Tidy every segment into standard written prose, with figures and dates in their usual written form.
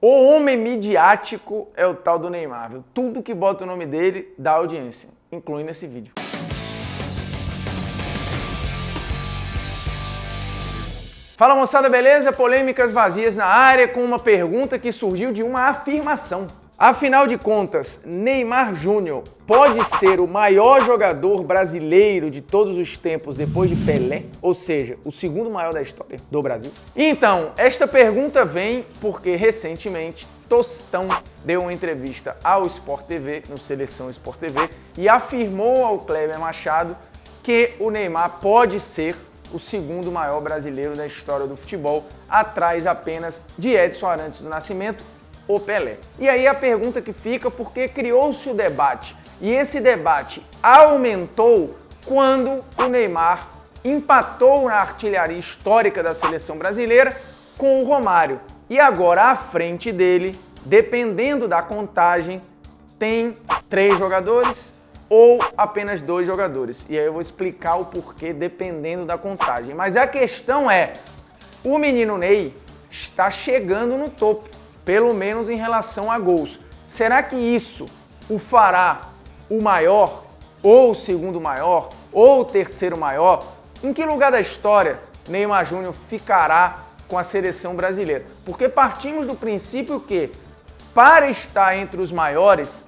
O homem midiático é o tal do Neymar, viu? Tudo que bota o nome dele dá audiência, incluindo esse vídeo. Fala moçada, beleza? Polêmicas vazias na área com uma pergunta que surgiu de uma afirmação. Afinal de contas, Neymar Júnior pode ser o maior jogador brasileiro de todos os tempos depois de Pelé? Ou seja, o segundo maior da história do Brasil? Então, esta pergunta vem porque recentemente Tostão deu uma entrevista ao Sport TV, no Seleção Sport TV, e afirmou ao Kleber Machado que o Neymar pode ser o segundo maior brasileiro da história do futebol, atrás apenas de Edson Arantes do Nascimento, o Pelé. E aí a pergunta que fica, porque criou-se o debate, e esse debate aumentou quando o Neymar empatou na artilharia histórica da seleção brasileira com o Romário. E agora à frente dele, dependendo da contagem, tem 3 jogadores ou apenas 2 jogadores. E aí eu vou explicar o porquê dependendo da contagem. Mas a questão é, o menino Ney está chegando no topo, pelo menos em relação a gols. Será que isso o fará o maior, ou o segundo maior, ou o terceiro maior? Em que lugar da história Neymar Júnior ficará com a seleção brasileira? Porque partimos do princípio que, para estar entre os maiores,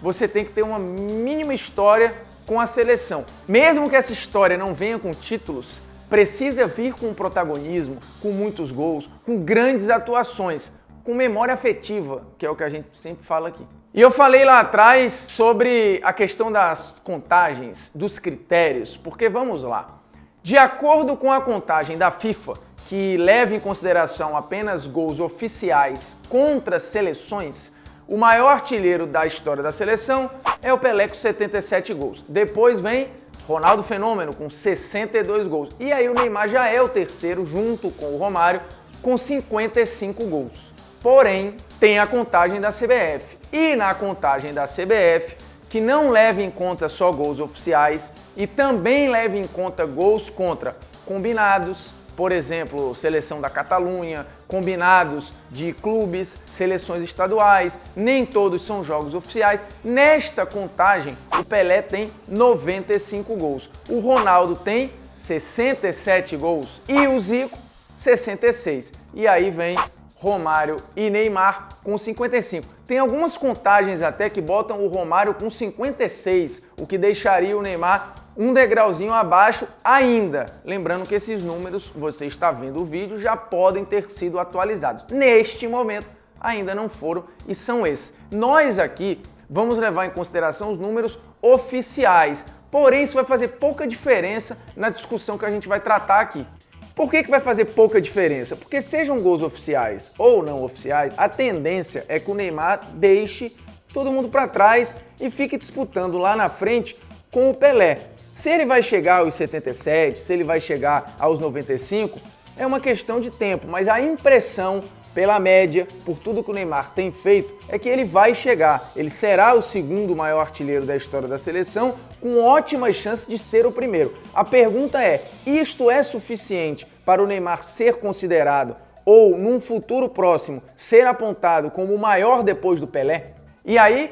você tem que ter uma mínima história com a seleção. Mesmo que essa história não venha com títulos, precisa vir com protagonismo, com muitos gols, com grandes atuações, com memória afetiva, que é o que a gente sempre fala aqui. E eu falei lá atrás sobre a questão das contagens, dos critérios, porque vamos lá. De acordo com a contagem da FIFA, que leva em consideração apenas gols oficiais contra seleções, o maior artilheiro da história da seleção é o Pelé com 77 gols. Depois vem Ronaldo Fenômeno com 62 gols. E aí o Neymar já é o terceiro, junto com o Romário, com 55 gols. Porém, tem a contagem da CBF. E na contagem da CBF, que não leva em conta só gols oficiais e também leva em conta gols contra combinados, por exemplo, seleção da Catalunha, combinados de clubes, seleções estaduais, nem todos são jogos oficiais. Nesta contagem, o Pelé tem 95 gols, o Ronaldo tem 67 gols e o Zico 66. E aí vem Romário e Neymar com 55. Tem algumas contagens até que botam o Romário com 56, o que deixaria o Neymar um degrauzinho abaixo ainda. Lembrando que esses números, você está vendo o vídeo, já podem ter sido atualizados. Neste momento, ainda não foram e são esses. Nós aqui vamos levar em consideração os números oficiais, porém isso vai fazer pouca diferença na discussão que a gente vai tratar aqui. Por que vai fazer pouca diferença? Porque sejam gols oficiais ou não oficiais, a tendência é que o Neymar deixe todo mundo para trás e fique disputando lá na frente com o Pelé. Se ele vai chegar aos 77, se ele vai chegar aos 95, é uma questão de tempo, mas a impressão, pela média, por tudo que o Neymar tem feito, é que ele vai chegar. Ele será o segundo maior artilheiro da história da seleção, com ótimas chances de ser o primeiro. A pergunta é, isto é suficiente para o Neymar ser considerado ou, num futuro próximo, ser apontado como o maior depois do Pelé? E aí,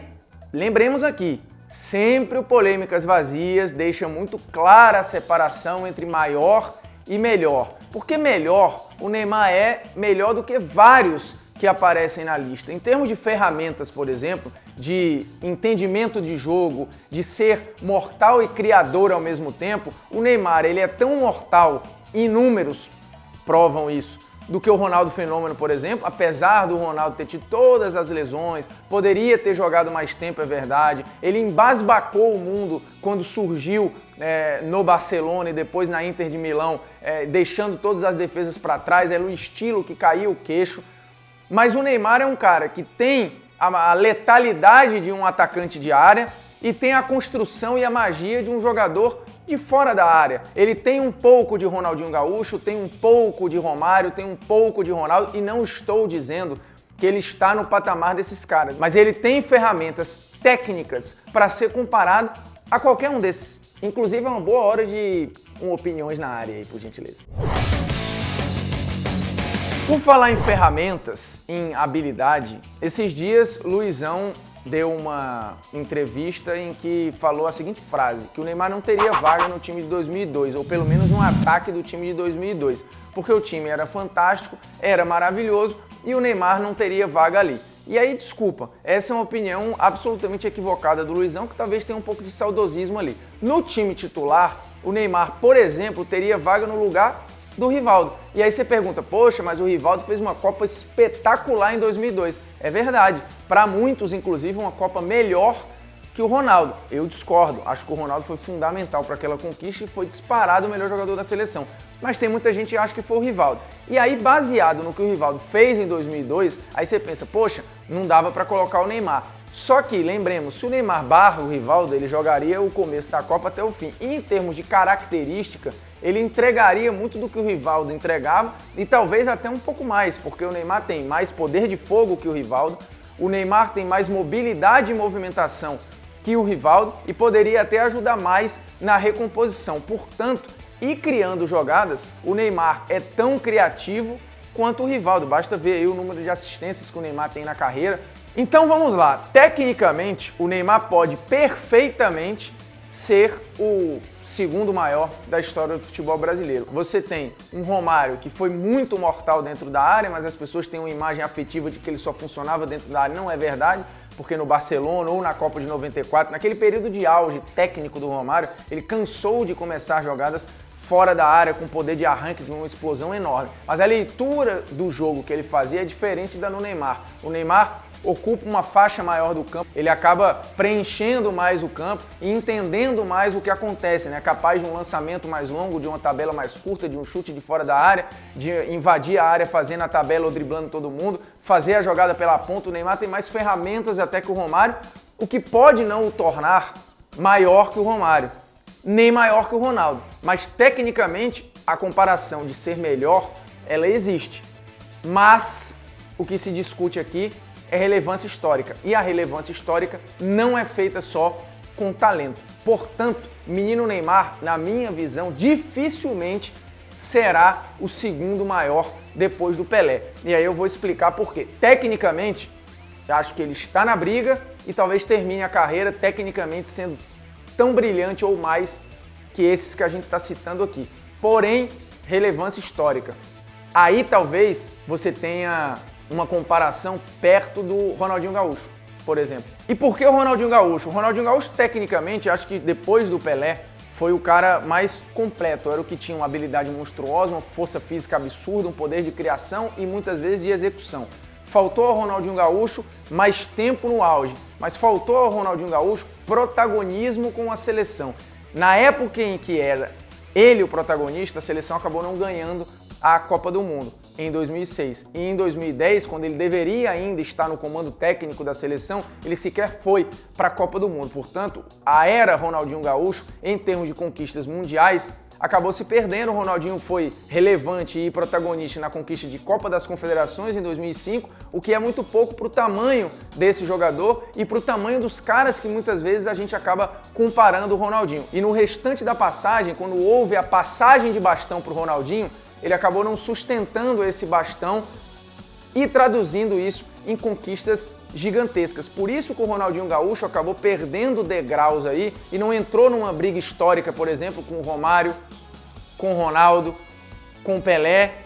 lembremos aqui, sempre o Polêmicas Vazias deixa muito clara a separação entre maior e melhor. Porque melhor, o Neymar é melhor do que vários que aparecem na lista. Em termos de ferramentas, por exemplo, de entendimento de jogo, de ser mortal e criador ao mesmo tempo, o Neymar ele é tão mortal, e números provam isso, do que o Ronaldo Fenômeno, por exemplo, apesar do Ronaldo ter tido todas as lesões, poderia ter jogado mais tempo, é verdade, ele embasbacou o mundo quando surgiu no Barcelona e depois na Inter de Milão, deixando todas as defesas para trás, era o estilo que caiu o queixo, mas o Neymar é um cara que tem a letalidade de um atacante de área e tem a construção e a magia de um jogador de fora da área. Ele tem um pouco de Ronaldinho Gaúcho, tem um pouco de Romário, tem um pouco de Ronaldo, e não estou dizendo que ele está no patamar desses caras, mas ele tem ferramentas técnicas para ser comparado a qualquer um desses. Inclusive é uma boa hora de opiniões na área aí, por gentileza. Por falar em ferramentas, em habilidade, esses dias Luizão deu uma entrevista em que falou a seguinte frase, que o Neymar não teria vaga no time de 2002, ou pelo menos no ataque do time de 2002, porque o time era fantástico, era maravilhoso e o Neymar não teria vaga ali. E aí, desculpa, essa é uma opinião absolutamente equivocada do Luizão, que talvez tenha um pouco de saudosismo ali. No time titular, o Neymar, por exemplo, teria vaga no lugar do Rivaldo. E aí você pergunta, poxa, mas o Rivaldo fez uma Copa espetacular em 2002. É verdade, para muitos, inclusive, uma Copa melhor que o Ronaldo. Eu discordo, acho que o Ronaldo foi fundamental para aquela conquista e foi disparado o melhor jogador da seleção. Mas tem muita gente que acha que foi o Rivaldo. E aí, baseado no que o Rivaldo fez em 2002, aí você pensa, poxa, não dava para colocar o Neymar. Só que, lembremos, se o Neymar barra o Rivaldo, ele jogaria o começo da Copa até o fim. E em termos de característica, ele entregaria muito do que o Rivaldo entregava e talvez até um pouco mais, porque o Neymar tem mais poder de fogo que o Rivaldo, o Neymar tem mais mobilidade e movimentação que o Rivaldo e poderia até ajudar mais na recomposição. Portanto, e criando jogadas, o Neymar é tão criativo quanto o Rivaldo. Basta ver aí o número de assistências que o Neymar tem na carreira. Então vamos lá, tecnicamente o Neymar pode perfeitamente ser o segundo maior da história do futebol brasileiro. Você tem um Romário que foi muito mortal dentro da área, mas as pessoas têm uma imagem afetiva de que ele só funcionava dentro da área. Não é verdade, porque no Barcelona ou na Copa de 94, naquele período de auge técnico do Romário, ele cansou de começar jogadas fora da área, com poder de arranque, de uma explosão enorme. Mas a leitura do jogo que ele fazia é diferente da no Neymar. O Neymar ocupa uma faixa maior do campo, ele acaba preenchendo mais o campo e entendendo mais o que acontece, né? Capaz de um lançamento mais longo, de uma tabela mais curta, de um chute de fora da área, de invadir a área fazendo a tabela ou driblando todo mundo, fazer a jogada pela ponta. O Neymar tem mais ferramentas até que o Romário, o que pode não o tornar maior que o Romário, nem maior que o Ronaldo. Mas tecnicamente a comparação de ser melhor, ela existe. Mas o que se discute aqui é relevância histórica. E a relevância histórica não é feita só com talento. Portanto, menino Neymar, na minha visão, dificilmente será o segundo maior depois do Pelé. E aí eu vou explicar por quê. Tecnicamente, acho que ele está na briga e talvez termine a carreira tecnicamente sendo tão brilhante ou mais que esses que a gente está citando aqui. Porém, relevância histórica. Aí talvez você tenha uma comparação perto do Ronaldinho Gaúcho, por exemplo. E por que o Ronaldinho Gaúcho? O Ronaldinho Gaúcho, tecnicamente, acho que depois do Pelé, foi o cara mais completo. Era o que tinha uma habilidade monstruosa, uma força física absurda, um poder de criação e muitas vezes de execução. Faltou ao Ronaldinho Gaúcho mais tempo no auge, mas faltou ao Ronaldinho Gaúcho protagonismo com a seleção. Na época em que era ele o protagonista, a seleção acabou não ganhando a Copa do Mundo em 2006. E em 2010, quando ele deveria ainda estar no comando técnico da seleção, ele sequer foi para a Copa do Mundo. Portanto, a era Ronaldinho Gaúcho, em termos de conquistas mundiais, acabou se perdendo. O Ronaldinho foi relevante e protagonista na conquista de Copa das Confederações em 2005, o que é muito pouco para o tamanho desse jogador e para o tamanho dos caras que muitas vezes a gente acaba comparando o Ronaldinho. E no restante da passagem, quando houve a passagem de bastão para o Ronaldinho, ele acabou não sustentando esse bastão e traduzindo isso em conquistas gigantescas. Por isso que o Ronaldinho Gaúcho acabou perdendo degraus aí e não entrou numa briga histórica, por exemplo, com o Romário, com o Ronaldo, com o Pelé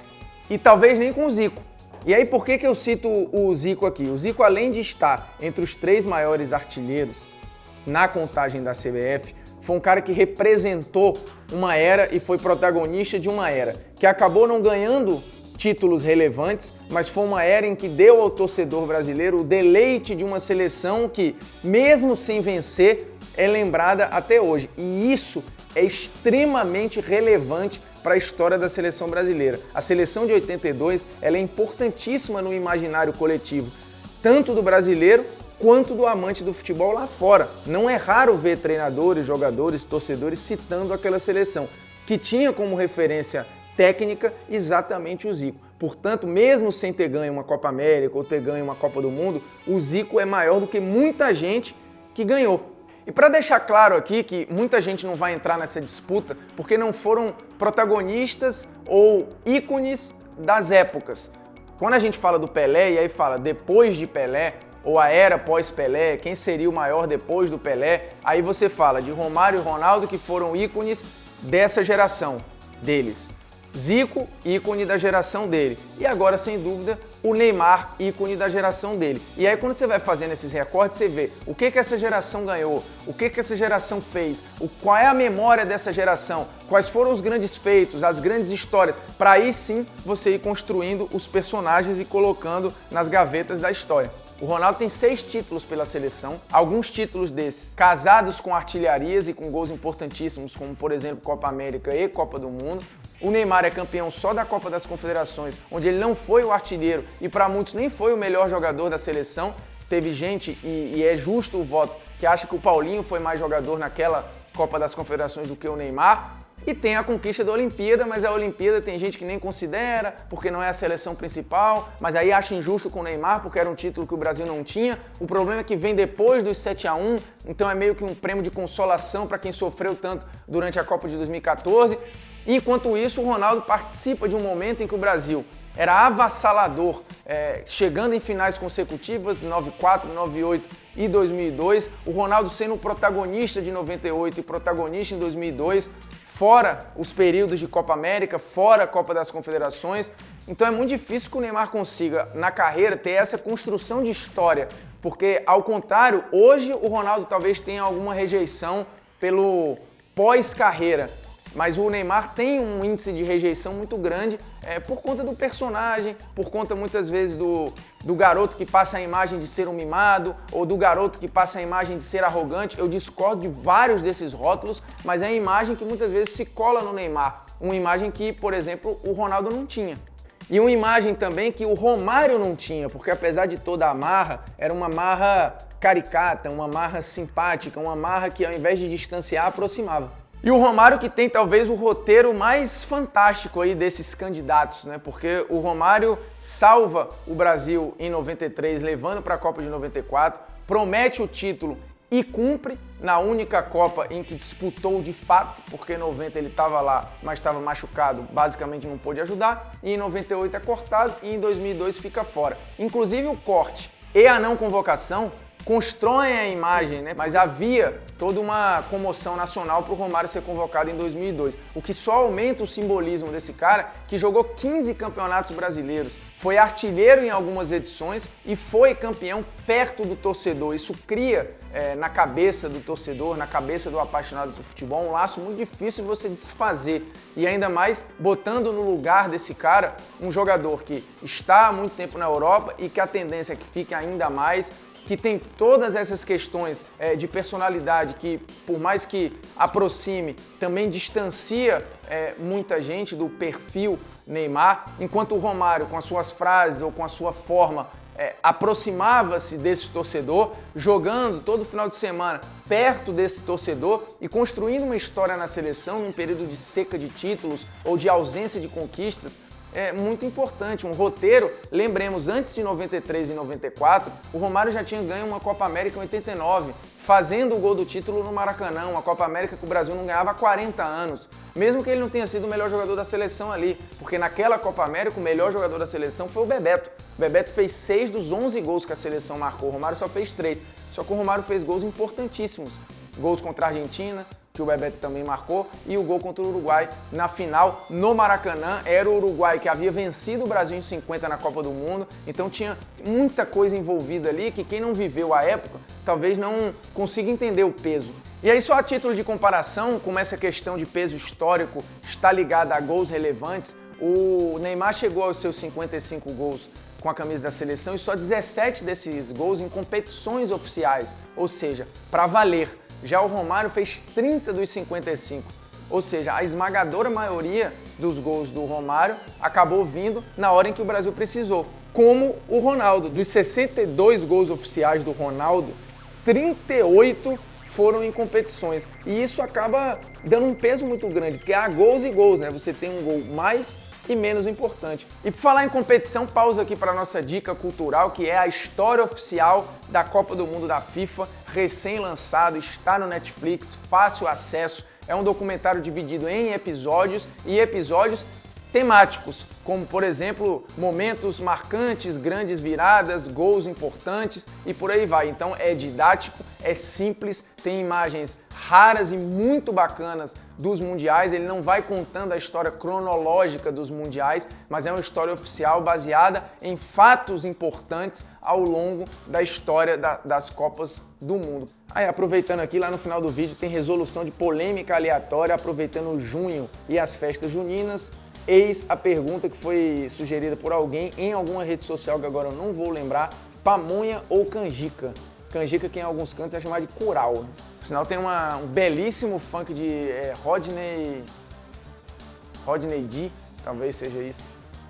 e talvez nem com o Zico. E aí por que eu cito o Zico aqui? O Zico, além de estar entre os 3 maiores artilheiros na contagem da CBF, foi um cara que representou uma era e foi protagonista de uma era, que acabou não ganhando títulos relevantes, mas foi uma era em que deu ao torcedor brasileiro o deleite de uma seleção que, mesmo sem vencer, é lembrada até hoje. E isso é extremamente relevante para a história da seleção brasileira. A seleção de 82 ela é importantíssima no imaginário coletivo, tanto do brasileiro quanto do amante do futebol lá fora. Não é raro ver treinadores, jogadores, torcedores citando aquela seleção, que tinha como referência técnica exatamente o Zico. Portanto, mesmo sem ter ganho uma Copa América ou ter ganho uma Copa do Mundo, o Zico é maior do que muita gente que ganhou. E para deixar claro aqui que muita gente não vai entrar nessa disputa porque não foram protagonistas ou ícones das épocas. Quando a gente fala do Pelé e aí fala depois de Pelé, ou a era pós-Pelé, quem seria o maior depois do Pelé, aí você fala de Romário e Ronaldo, que foram ícones dessa geração deles. Zico, ícone da geração dele. E agora, sem dúvida, o Neymar, ícone da geração dele. E aí, quando você vai fazendo esses recortes, você vê o que essa geração ganhou, o que essa geração fez, qual é a memória dessa geração, quais foram os grandes feitos, as grandes histórias, para aí sim você ir construindo os personagens e colocando nas gavetas da história. O Ronaldo tem 6 títulos pela seleção, alguns títulos desses casados com artilharias e com gols importantíssimos, como por exemplo Copa América e Copa do Mundo. O Neymar é campeão só da Copa das Confederações, onde ele não foi o artilheiro e para muitos nem foi o melhor jogador da seleção. Teve gente, e é justo o voto, que acha que o Paulinho foi mais jogador naquela Copa das Confederações do que o Neymar. E tem a conquista da Olimpíada, mas a Olimpíada tem gente que nem considera, porque não é a seleção principal, mas aí acha injusto com o Neymar, porque era um título que o Brasil não tinha. O problema é que vem depois dos 7-1, então é meio que um prêmio de consolação para quem sofreu tanto durante a Copa de 2014. E, enquanto isso, o Ronaldo participa de um momento em que o Brasil era avassalador, chegando em finais consecutivas, 94, 98 e 2002. O Ronaldo sendo protagonista de 98 e protagonista em 2002, fora os períodos de Copa América, fora a Copa das Confederações. Então é muito difícil que o Neymar consiga, na carreira, ter essa construção de história, porque, ao contrário, hoje o Ronaldo talvez tenha alguma rejeição pelo pós-carreira, mas o Neymar tem um índice de rejeição muito grande por conta do personagem, por conta muitas vezes do garoto que passa a imagem de ser um mimado, ou do garoto que passa a imagem de ser arrogante. Eu discordo de vários desses rótulos, mas é a imagem que muitas vezes se cola no Neymar. Uma imagem que, por exemplo, o Ronaldo não tinha. E uma imagem também que o Romário não tinha, porque apesar de toda a marra, era uma marra caricata, uma marra simpática, uma marra que ao invés de distanciar, aproximava. E o Romário que tem talvez o roteiro mais fantástico aí desses candidatos, né? Porque o Romário salva o Brasil em 93, levando para a Copa de 94, promete o título e cumpre na única Copa em que disputou de fato, porque em 90 ele estava lá, mas estava machucado, basicamente não pôde ajudar, e em 98 é cortado e em 2002 fica fora. Inclusive o corte e a não convocação constroem a imagem, né? Mas havia toda uma comoção nacional para o Romário ser convocado em 2002, o que só aumenta o simbolismo desse cara que jogou 15 campeonatos brasileiros, foi artilheiro em algumas edições e foi campeão perto do torcedor. Isso cria na cabeça do torcedor, na cabeça do apaixonado por futebol, um laço muito difícil de você desfazer. E ainda mais botando no lugar desse cara um jogador que está há muito tempo na Europa e que a tendência é que fique ainda mais, que tem todas essas questões de personalidade que, por mais que aproxime, também distancia muita gente do perfil Neymar, enquanto o Romário, com as suas frases ou com a sua forma, aproximava-se desse torcedor, jogando todo final de semana perto desse torcedor e construindo uma história na seleção num período de seca de títulos ou de ausência de conquistas. É muito importante, um roteiro. Lembremos, antes de 93 e 94, o Romário já tinha ganho uma Copa América em 89, fazendo o gol do título no Maracanã, uma Copa América que o Brasil não ganhava há 40 anos, mesmo que ele não tenha sido o melhor jogador da seleção ali, porque naquela Copa América o melhor jogador da seleção foi o Bebeto. O Bebeto fez 6 dos 11 gols que a seleção marcou, o Romário só fez 3, só que o Romário fez gols importantíssimos, gols contra a Argentina, que o Bebeto também marcou, e o gol contra o Uruguai na final no Maracanã. Era o Uruguai que havia vencido o Brasil em 50 na Copa do Mundo, então tinha muita coisa envolvida ali que quem não viveu a época talvez não consiga entender o peso. E aí, só a título de comparação, como essa questão de peso histórico está ligada a gols relevantes, o Neymar chegou aos seus 55 gols com a camisa da seleção e só 17 desses gols em competições oficiais, ou seja, para valer. Já o Romário fez 30 dos 55, ou seja, a esmagadora maioria dos gols do Romário acabou vindo na hora em que o Brasil precisou. Como o Ronaldo, dos 62 gols oficiais do Ronaldo, 38 foram em competições. E isso acaba dando um peso muito grande, porque há gols e gols, né? Você tem um gol mais e menos importante. E por falar em competição, pausa aqui para a nossa dica cultural, que é a história oficial da Copa do Mundo da FIFA, recém-lançado, está no Netflix, fácil acesso. É um documentário dividido em episódios e episódios temáticos, como por exemplo, momentos marcantes, grandes viradas, gols importantes e por aí vai. Então é didático, é simples, tem imagens raras e muito bacanas dos mundiais. Ele não vai contando a história cronológica dos mundiais, mas é uma história oficial baseada em fatos importantes ao longo da história das Copas do Mundo. Aí, aproveitando aqui, lá no final do vídeo tem resolução de polêmica aleatória, aproveitando o junho e as festas juninas. Eis a pergunta que foi sugerida por alguém em alguma rede social que agora eu não vou lembrar: pamonha ou canjica? Canjica, que em alguns cantos é chamada de curau. Por sinal, tem um belíssimo funk de Rodney D, talvez seja isso.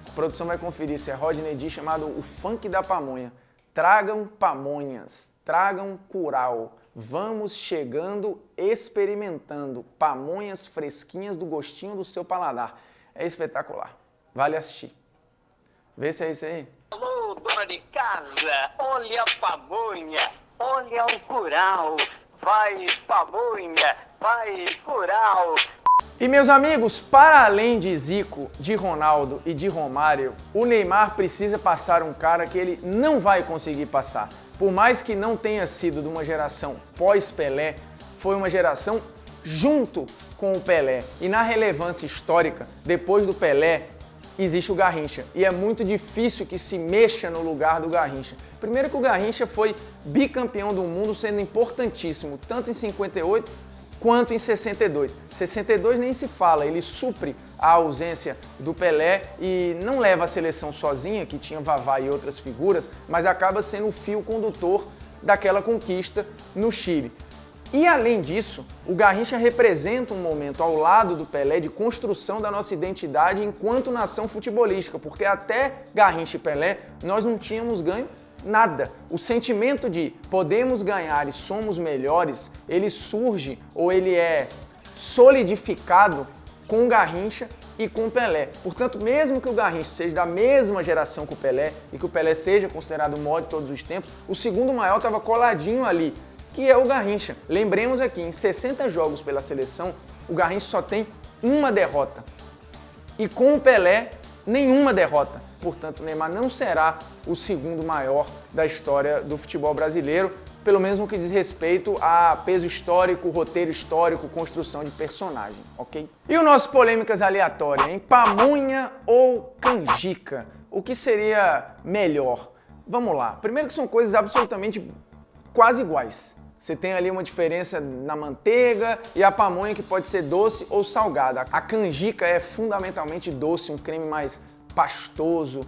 A produção vai conferir se é Rodney D, chamado O Funk da Pamonha. Tragam pamonhas, tragam curau. Vamos chegando, experimentando pamonhas fresquinhas do gostinho do seu paladar. É espetacular. Vale assistir. Vê se é isso aí. Alô, dona de casa, olha a pamonha, olha o curau. Vai, pamonha, vai, curau. E meus amigos, para além de Zico, de Ronaldo e de Romário, o Neymar precisa passar um cara que ele não vai conseguir passar. Por mais que não tenha sido de uma geração pós-Pelé, foi uma geração junto com o Pelé. E na relevância histórica, depois do Pelé, existe o Garrincha. E é muito difícil que se mexa no lugar do Garrincha. Primeiro que o Garrincha foi bicampeão do mundo, sendo importantíssimo, tanto em 58 quanto em 62. 62 nem se fala, ele supre a ausência do Pelé e não leva a seleção sozinha, que tinha Vavá e outras figuras, mas acaba sendo o fio condutor daquela conquista no Chile. E além disso, o Garrincha representa um momento ao lado do Pelé de construção da nossa identidade enquanto nação futebolística, porque até Garrincha e Pelé nós não tínhamos ganho nada. O sentimento de podemos ganhar e somos melhores, ele surge ou ele é solidificado com o Garrincha e com o Pelé. Portanto, mesmo que o Garrincha seja da mesma geração que o Pelé e que o Pelé seja considerado o maior de todos os tempos, o segundo maior estava coladinho ali, que é o Garrincha. Lembremos aqui, em 60 jogos pela seleção, o Garrincha só tem uma derrota. E com o Pelé, nenhuma derrota. Portanto, o Neymar não será o segundo maior da história do futebol brasileiro, pelo menos no que diz respeito a peso histórico, roteiro histórico, construção de personagem, ok? E o nosso polêmicas aleatórias, hein? Pamonha ou canjica? O que seria melhor? Vamos lá. Primeiro que são coisas absolutamente quase iguais. Você tem ali uma diferença na manteiga e a pamonha que pode ser doce ou salgada. A canjica é fundamentalmente doce, um creme mais pastoso,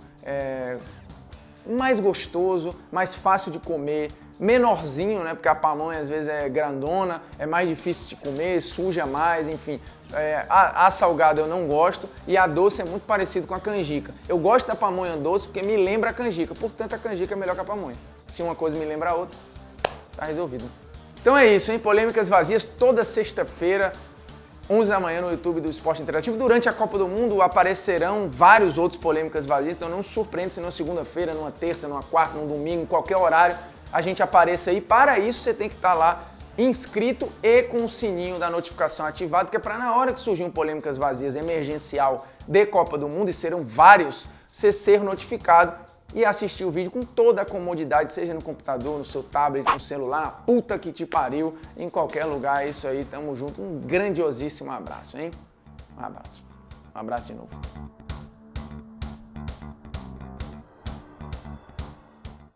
mais gostoso, mais fácil de comer, menorzinho, né? Porque a pamonha às vezes é grandona, é mais difícil de comer, suja mais, enfim. A salgada eu não gosto e a doce é muito parecido com a canjica. Eu gosto da pamonha doce porque me lembra a canjica, portanto a canjica é melhor que a pamonha. Se uma coisa me lembra a outra, tá resolvido. Então é isso, hein? Polêmicas vazias toda sexta-feira, 11 da manhã no YouTube do Esporte Interativo. Durante a Copa do Mundo aparecerão vários outros polêmicas vazias, então não surpreende se numa segunda-feira, numa terça, numa quarta, num domingo, em qualquer horário a gente apareça aí. Para isso você tem que estar lá inscrito e com o sininho da notificação ativado, que é para na hora que surgir um polêmicas vazias emergencial de Copa do Mundo, e serão vários, você ser notificado e assistir o vídeo com toda a comodidade, seja no computador, no seu tablet, no celular, na puta que te pariu, em qualquer lugar. É isso aí, tamo junto. Um grandiosíssimo abraço, hein? Um abraço de novo.